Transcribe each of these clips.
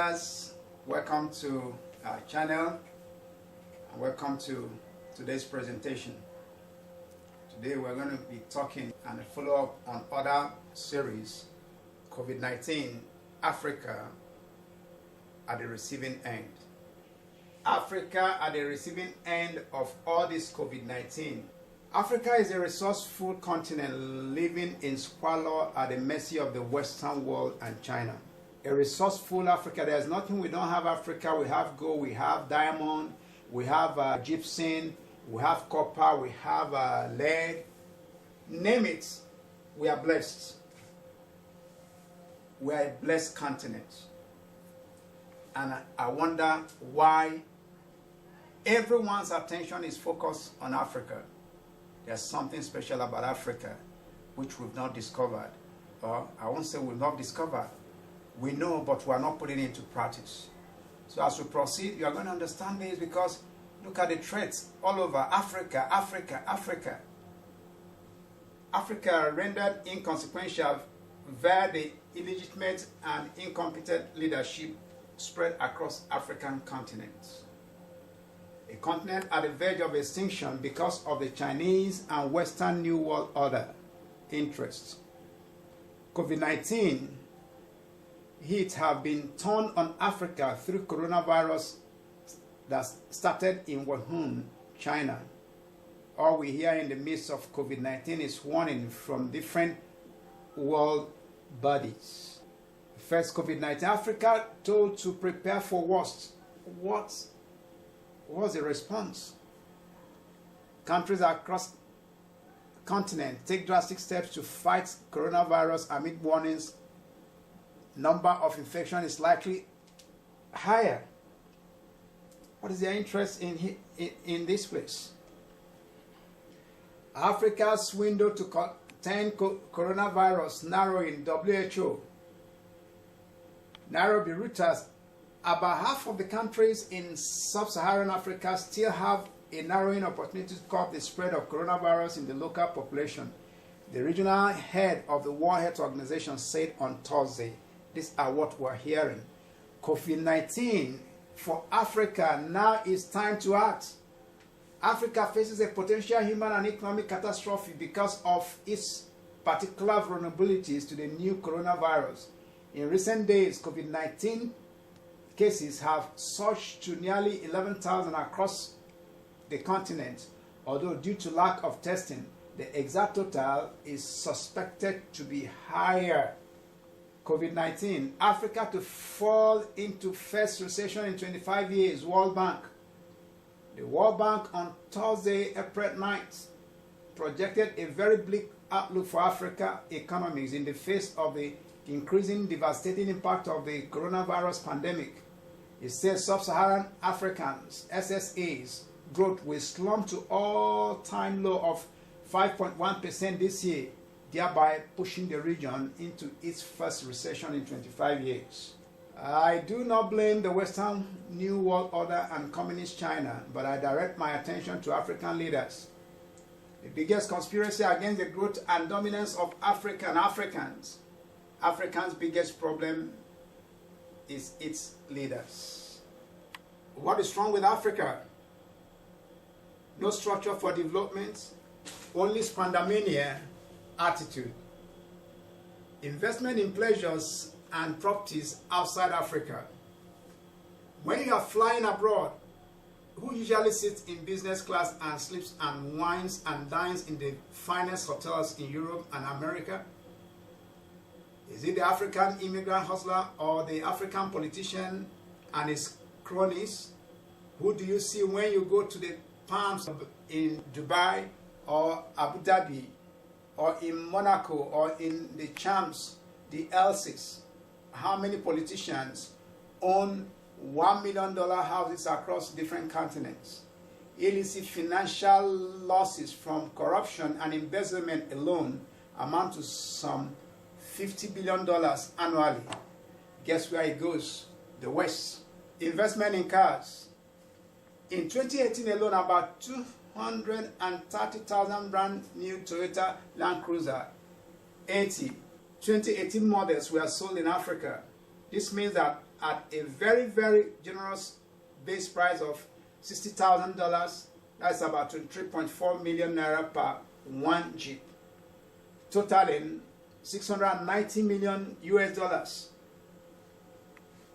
viewers, welcome to our channel and welcome to today's presentation. Today we're going to be talking and a follow-up on other series, COVID-19, Africa at the receiving end. Africa at the receiving end of all this COVID-19. Africa is a resourceful continent living in squalor at the mercy of the Western world and China. A resourceful Africa. There's nothing we don't have Africa. We have gold, we have diamond, we have gypsum, we have copper, we have lead. Name it, we are blessed. We are a blessed continent. And I wonder why everyone's attention is focused on Africa. There's something special about Africa which we've not discovered. Or I won't say we've not discovered. We know, but we are not putting it into practice. So as we proceed, you are going to understand this, because look at the threats all over Africa, Africa, Africa. Africa rendered inconsequential via the illegitimate and incompetent leadership spread across African continents. A continent at the verge of extinction because of the Chinese and Western New World Order interests. COVID-19 heat have been turned on Africa through coronavirus that started in Wuhan, China. All we hear in the midst of COVID-19 is warning from different world bodies. First, COVID-19, Africa told to prepare for worst. What was the response? Countries across the continent take drastic steps to fight coronavirus amid warnings. Number of infection is likely higher. What is their interest in this place? Africa's window to contain coronavirus narrowing. WHO. Nairobi, Reuters. About half of the countries in sub-Saharan Africa still have a narrowing opportunity to curb the spread of coronavirus in the local population. The regional head of the World Health Organization said on Thursday. These are what we're hearing. COVID-19 for Africa, now is time to act. Africa faces a potential human and economic catastrophe because of its particular vulnerabilities to the new coronavirus. In recent days, COVID-19 cases have surged to nearly 11,000 across the continent, although due to lack of testing, the exact total is suspected to be higher. COVID-19, Africa to fall into first recession in 25 years, World Bank. The World Bank on Thursday, April 9th, projected a very bleak outlook for Africa economies in the face of the increasing devastating impact of the coronavirus pandemic. It says sub-Saharan Africans, SSA's, growth will slump to all-time low of 5.1% this year, thereby pushing the region into its first recession in 25 years. I do not blame the Western New World Order and Communist China, but I direct my attention to African leaders. The biggest conspiracy against the growth and dominance of Africa and Africans. Africa's biggest problem is its leaders. What is wrong with Africa? No structure for development, only spendamania attitude. Investment in pleasures and properties outside Africa. When you are flying abroad, who usually sits in business class and sleeps and wines and dines in the finest hotels in Europe and America? Is it the African immigrant hustler or the African politician and his cronies? Who do you see when you go to the palms in Dubai or Abu Dhabi or in Monaco or in the Champs, the Elsis? How many politicians own $1 million houses across different continents? Illicit financial losses from corruption and embezzlement alone amount to some $50 billion annually. Guess where it goes? The West. Investment in cars. In 2018 alone, about 230,000 brand new Toyota Land Cruiser 80 2018 models were sold in Africa. This means that at a very, very generous base price of $60,000. That's about 23.4 million naira per one Jeep, totaling 690 million US dollars.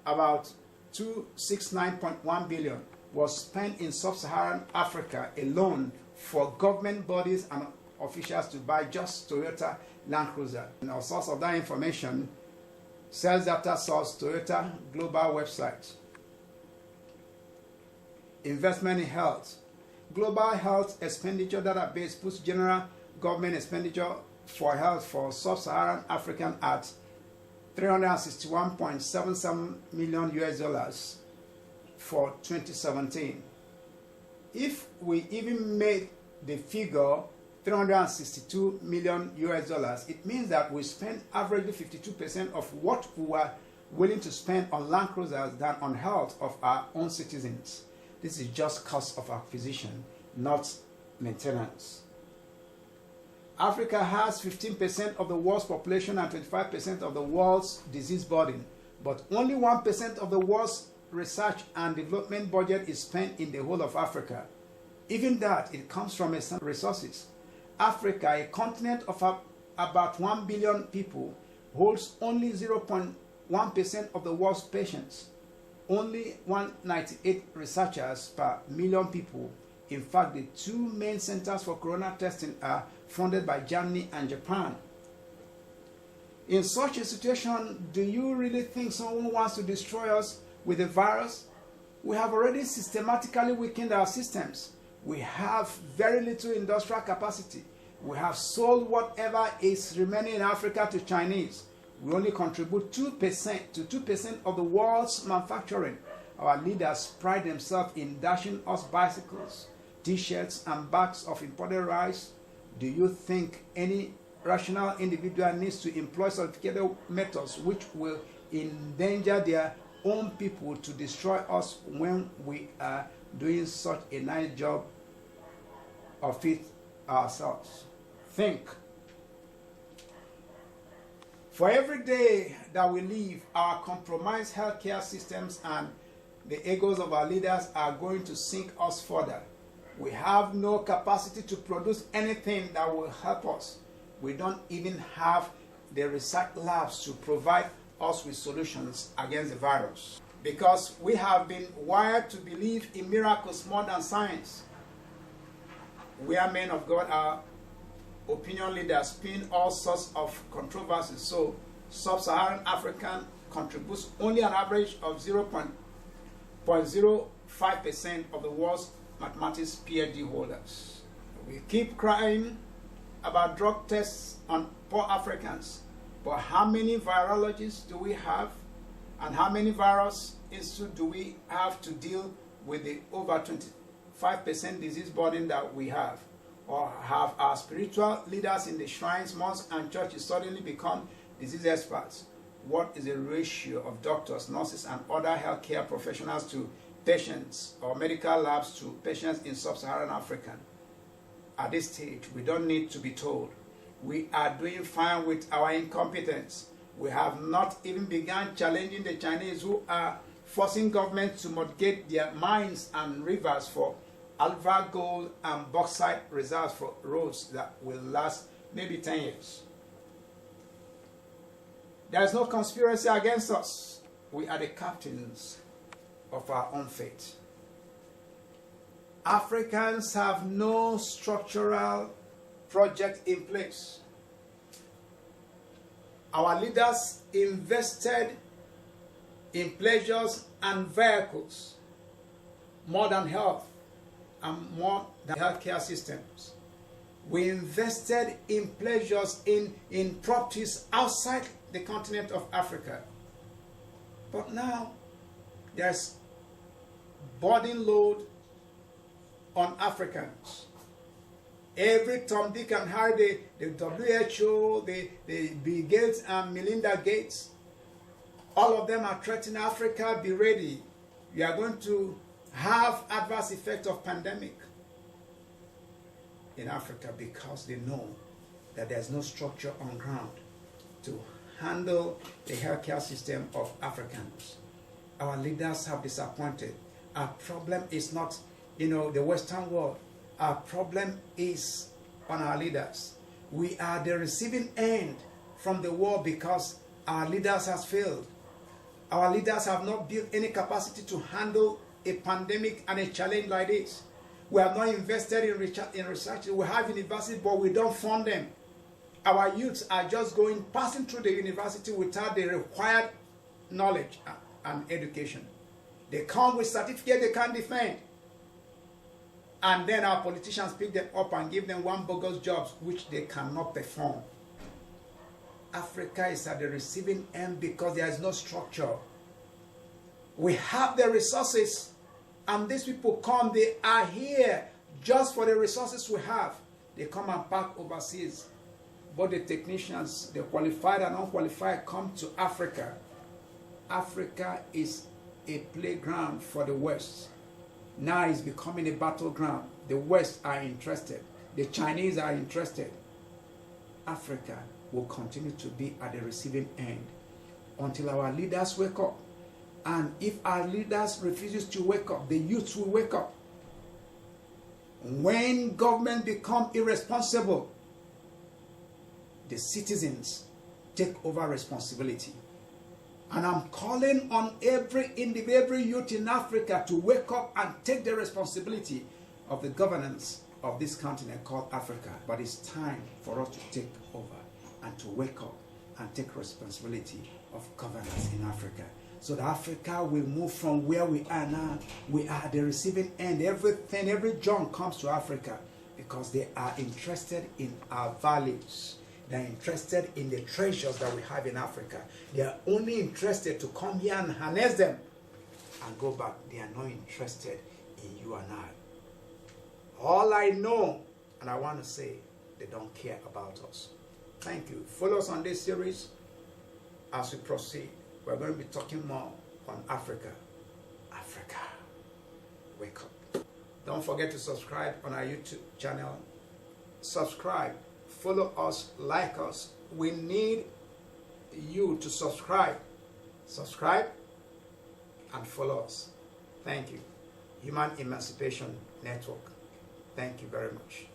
About 269.1 billion was spent in sub-Saharan Africa alone for government bodies and officials to buy just Toyota Land Cruiser. And our source of that information, sales data source Toyota Global website. Investment in health. Global Health Expenditure Database puts general government expenditure for health for sub-Saharan African at 361.77 million US dollars for 2017. If we even made the figure 362 million US dollars, it means that we spend averagely 52% of what we were willing to spend on Land Cruisers than on health of our own citizens. This is just cost of acquisition, not maintenance. Africa has 15% of the world's population and 25% of the world's disease burden, but only 1% of the world's research and development budget is spent in the whole of Africa. Even that, it comes from external resources. Africa, a continent of about 1 billion people, holds only 0.1% of the world's patients. Only 198 researchers per million people. In fact, the two main centers for corona testing are funded by Germany and Japan. In such a situation, do you really think someone wants to destroy us with a virus? We have already systematically weakened our systems. We have very little industrial capacity. We have sold whatever is remaining in Africa to Chinese. We only contribute 2% of the world's manufacturing. Our leaders pride themselves in dashing us bicycles, t-shirts, and bags of imported rice. Do you think any rational individual needs to employ sophisticated methods which will endanger their own people to destroy us when we are doing such a nice job of it ourselves? Think. For every day that we live, our compromised healthcare systems and the egos of our leaders are going to sink us further. We have no capacity to produce anything that will help us. We don't even have the research labs to provide us with solutions against the virus, because we have been wired to believe in miracles more than science. We are men of God, our opinion leaders spin all sorts of controversies. So sub-Saharan African contributes only an average of 0.05% of the world's mathematics PhD holders. We keep crying about drug tests on poor Africans, but how many virologists do we have, and how many virus institutes do we have to deal with the over 25% disease burden that we have? Or have our spiritual leaders in the shrines, mosques, and churches suddenly become disease experts? What is the ratio of doctors, nurses, and other healthcare professionals to patients, or medical labs to patients in sub-Saharan Africa? At this stage, we don't need to be told. We are doing fine with our incompetence. We have not even begun challenging the Chinese, who are forcing governments to mortgage their mines and rivers for alpha gold and bauxite reserves for roads that will last maybe 10 years. There is no conspiracy against us. We are the captains of our own fate. Africans have no structural project in place. Our leaders invested in pleasures and vehicles more than health and more than healthcare systems. We invested in pleasures, in properties outside the continent of Africa. But now there's burden load on Africans. Every Tom, Dick, and Harry, the WHO, the Bill Gates and Melinda Gates, all of them are threatening Africa, be ready. You are going to have adverse effect of pandemic in Africa, because they know that there's no structure on ground to handle the healthcare system of Africans. Our leaders have disappointed. Our problem is not, the Western world. Our problem is on our leaders. We are the receiving end from the war because our leaders have failed. Our leaders have not built any capacity to handle a pandemic and a challenge like this. We have not invested in research. We have universities, but we don't fund them. Our youths are just passing through the university without the required knowledge and education. They come with certificate they can't defend. And then our politicians pick them up and give them one bogus jobs which they cannot perform. Africa is at the receiving end because there is no structure. We have the resources, and these people come, they are here just for the resources we have. They come and park overseas. But the technicians, the qualified and unqualified, come to Africa. Africa is a playground for the West. Now it's becoming a battleground. The West are interested. The Chinese are interested. Africa will continue to be at the receiving end until our leaders wake up. And if our leaders refuses to wake up, the youth will wake up. When government become irresponsible, the citizens take over responsibility. And I'm calling on every youth in Africa to wake up and take the responsibility of the governance of this continent called Africa. But it's time for us to take over and to wake up and take responsibility of governance in Africa. So that Africa will move from where we are now. We are at the receiving end. Everything, every junk comes to Africa because they are interested in our values. They are interested in the treasures that we have in Africa. They are only interested to come here and harness them and go back. They are not interested in you and I. All I know, and I want to say, they don't care about us. Thank you. Follow us on this series as we proceed. We're going to be talking more on Africa. Africa, wake up. Don't forget to subscribe on our YouTube channel. Subscribe. Follow us, like us. We need you to subscribe. Subscribe and follow us. Thank you. Human Emancipation Network. Thank you very much.